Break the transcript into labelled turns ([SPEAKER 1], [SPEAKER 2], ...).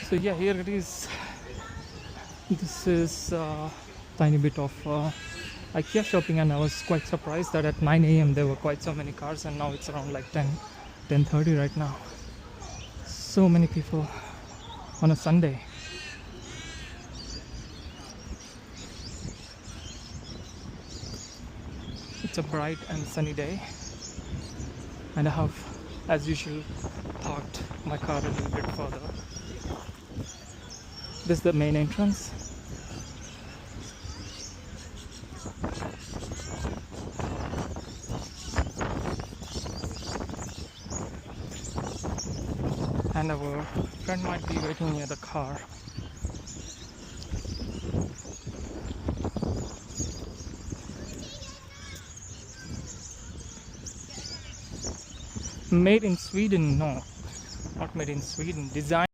[SPEAKER 1] So yeah, here it is. This is tiny bit of IKEA shopping, and I was quite surprised that at 9 a.m. there were quite so many cars, and now it's around like 10:30 right now. So many people on a Sunday. It's a bright and sunny day, and I have, as usual, parked my car a little bit further. This is the main entrance. And our friend might be waiting near the car. Made in Sweden? No, not made in Sweden. Designed